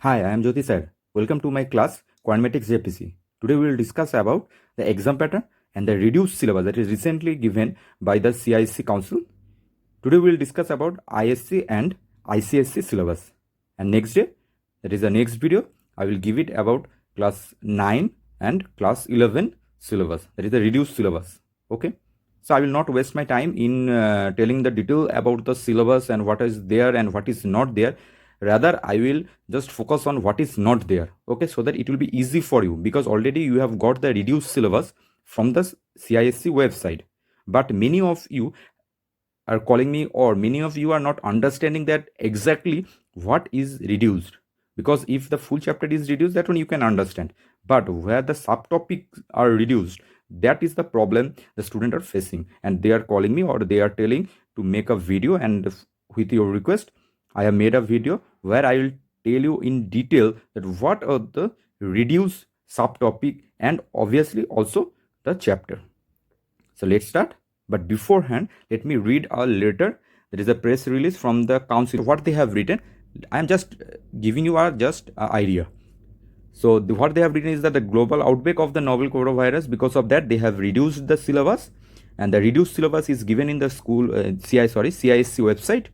Hi, I am Jyoti sir. Welcome to my class Quantmatics JPC. Today we will discuss about the exam pattern and the reduced syllabus that is recently given by the CISC Council. Today we will discuss about ISC and ICSC syllabus. And next day, that is the next video, I will give it about class 9 and class 11 syllabus. That is the reduced syllabus. Okay. So I will not waste my time in telling the detail about the syllabus and what is there and what is not there. Rather, I will just focus on what is not there. Okay, so that it will be easy for you, because already you have got the reduced syllabus from the CISC website. But many of you are calling me, or many of you are not understanding that exactly what is reduced. Because if the full chapter is reduced, that one you can understand. But where the subtopics are reduced, that is the problem the student are facing, and they are calling me or they are telling to make a video. And with your request, I have made a video where I will tell you in detail that what are the reduced subtopic and obviously also the chapter. So let's start. But beforehand, let me read a letter. There is a press release from the council. What they have written, I am just giving you a just idea. So what they have written is that the global outbreak of the novel coronavirus, because of that they have reduced the syllabus, and the reduced syllabus is given in the school CISC website.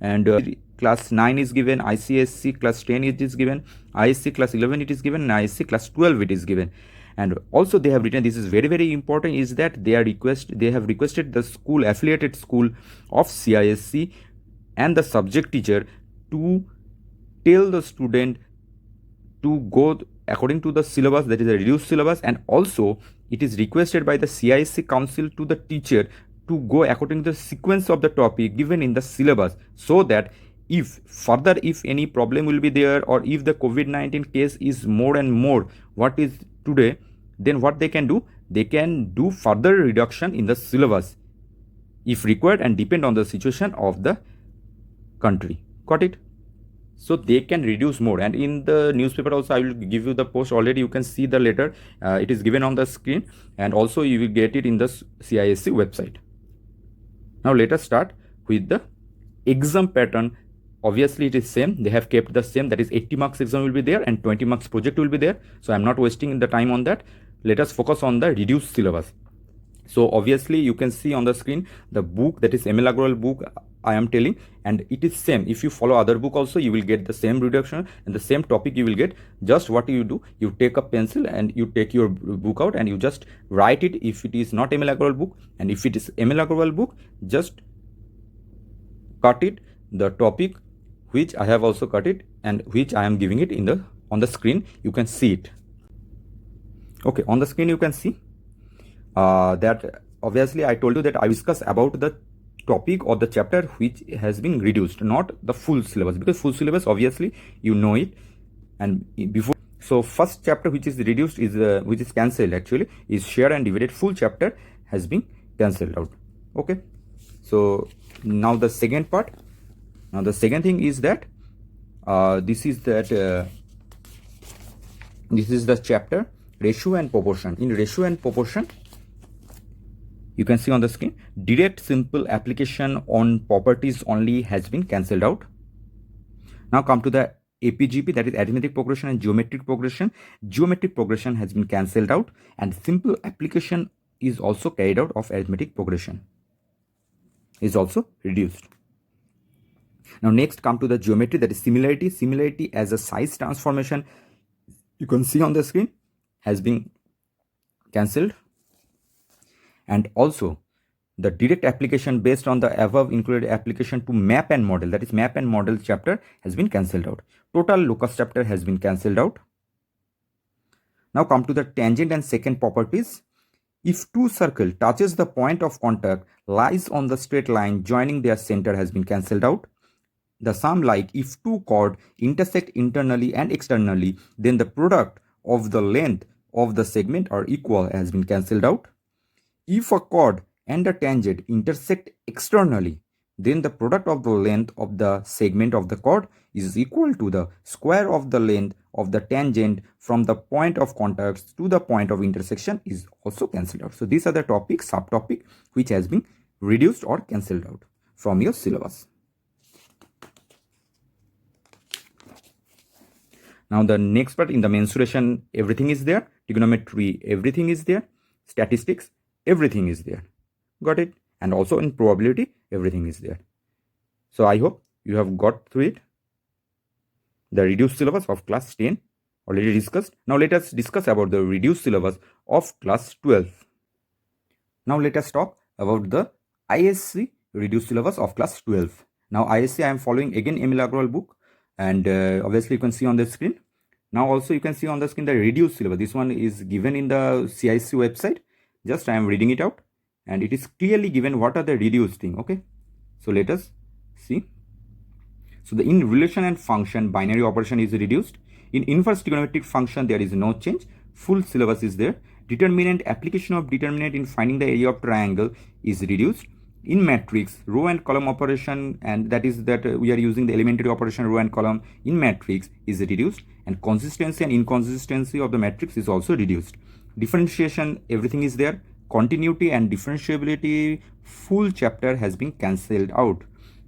And class 9 is given, ICSC class 10 it is given, ISC class 11 it is given, and ISC class 12 it is given. And also they have written, this is very very important, is that they have requested the school, affiliated school of CISC and the subject teacher to tell the student to go according to the syllabus, that is a reduced syllabus. And also it is requested by the CISC council to the teacher to go according to the sequence of the topic given in the syllabus, so that if further, if any problem will be there, or if the COVID-19 case is more and more what is today, then what they can do further reduction in the syllabus if required, and depend on the situation of the country. Got it? So they can reduce more. And in the newspaper also, I will give you the post. Already you can see the letter, it is given on the screen, and also you will get it in the CISC website. Now let us start with the exam pattern. Obviously it is same, they have kept the same, that is 80 marks exam will be there and 20 marks project will be there. So I'm not wasting the time on that. Let us focus on the reduced syllabus. So obviously you can see on the screen the book, that is ML Agarwal book I am telling, and it is same. If you follow other book also, you will get the same reduction and the same topic you will get. Just what you do, you take a pencil and you take your book out and you just write it if it is not ML Agarwal book, and if it is ML Agarwal book, just cut it, the topic which I have also cut it and which I am giving it in the on the screen. You can see it. Okay, on the screen you can see that obviously I told you that I discuss about the topic or the chapter which has been reduced, not the full syllabus, because full syllabus obviously you know it. And before, so first chapter which is reduced is which is cancelled actually, is share and divided. Full chapter has been cancelled out. Okay, so now the second part. Now the second thing is that this is the chapter ratio and proportion. In ratio and proportion, you can see on the screen, direct simple application on properties only has been cancelled out. Now come to the APGP, that is arithmetic progression and geometric progression. Geometric progression has been cancelled out, and simple application is also carried out of arithmetic progression, is also reduced. Now next come to the geometry, that is similarity. Similarity as a size transformation, you can see on the screen, has been cancelled. And also the direct application based on the above included application to map and model, that is map and model chapter, has been cancelled out. Total locus chapter has been cancelled out. Now come to the tangent and secant properties. If two circle touches the point of contact lies on the straight line joining their center has been cancelled out. The sum, like if two chord intersect internally and externally, then the product of the length of the segment are equal, has been cancelled out. If a chord and a tangent intersect externally, then the product of the length of the segment of the chord is equal to the square of the length of the tangent from the point of contact to the point of intersection, is also cancelled out. So these are the topics, subtopic, which has been reduced or cancelled out from your syllabus. Now the next part, in the mensuration, everything is there. Trigonometry, everything is there. Statistics, everything is there. Got it? And also in probability, everything is there. So I hope you have got through it. The reduced syllabus of class 10 already discussed. Now let us discuss about the reduced syllabus of class 12. Now let us talk about the ISC reduced syllabus of class 12. Now ISC, I am following again Emil Agrawal book, and obviously you can see on the screen. Now also you can see on the screen the reduced syllabus. This one is given in the CIC website. Just I am reading it out, and it is clearly given what are the reduced thing. Okay, so let us see. So the in relation and function binary operation is reduced. In inverse trigonometric function there is no change. Full syllabus is there. Determinant, application of determinant in finding the area of triangle is reduced. In matrix, row and column operation, and that is that we are using the elementary operation row and column in matrix is reduced, and consistency and inconsistency of the matrix is also reduced. Differentiation, everything is there. Continuity and differentiability, full chapter has been cancelled out.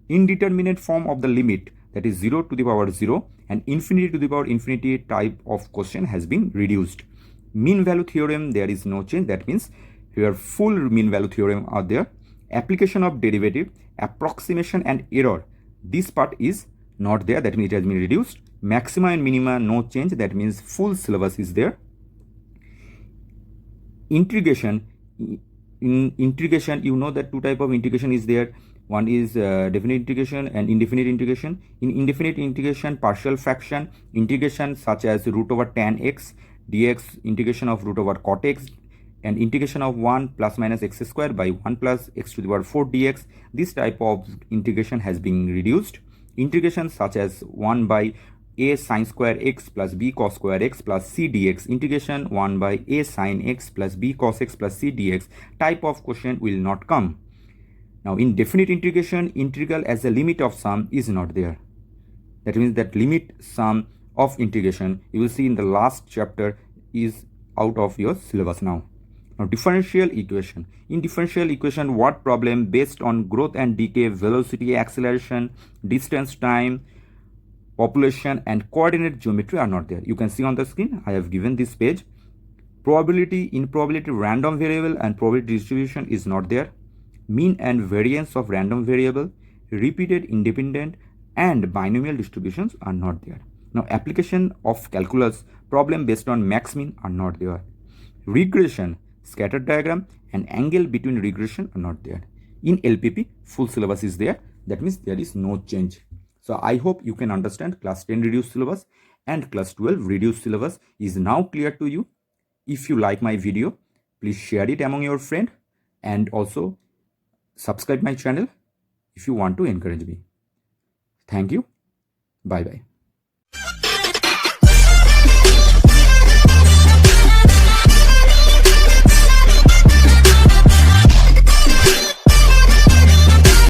Indeterminate form of the limit, that is 0 to the power 0 and infinity to the power infinity type of question has been reduced. Mean value theorem, there is no change. That means here full mean value theorem are there. Application of derivative, approximation and error, this part is not there. That means it has been reduced. Maxima and minima, no change. That means full syllabus is there. Integration, in integration you know that two type of integration is there. One is definite integration and indefinite integration. In indefinite integration, partial fraction integration such as root over tan x dx, integration of root over cot x, and integration of 1 plus minus x square by 1 plus x to the power 4 dx. This type of integration has been reduced. Integration such as 1 by a sine square x plus b cos square x plus c dx, integration 1 by a sine x plus b cos x plus c dx type of question will not come. Now in definite integration, integral as a limit of sum is not there. That means that limit sum of integration you will see in the last chapter is out of your syllabus now. Now differential equation. In differential equation, what problem based on growth and decay, velocity, acceleration, distance, time, population and coordinate geometry are not there. You can see on the screen I have given this page. Probability, improbability, random variable and probability distribution is not there. Mean and variance of random variable, repeated, independent and binomial distributions are not there. Now application of calculus, problem based on max mean are not there. Regression, scatter diagram and angle between regression are not there. In LPP, full syllabus is there. That means there is no change. So I hope you can understand class 10 reduced syllabus and class 12 reduced syllabus is now clear to you. If you like my video, please share it among your friends and also subscribe my channel if you want to encourage me. Thank you. Bye bye.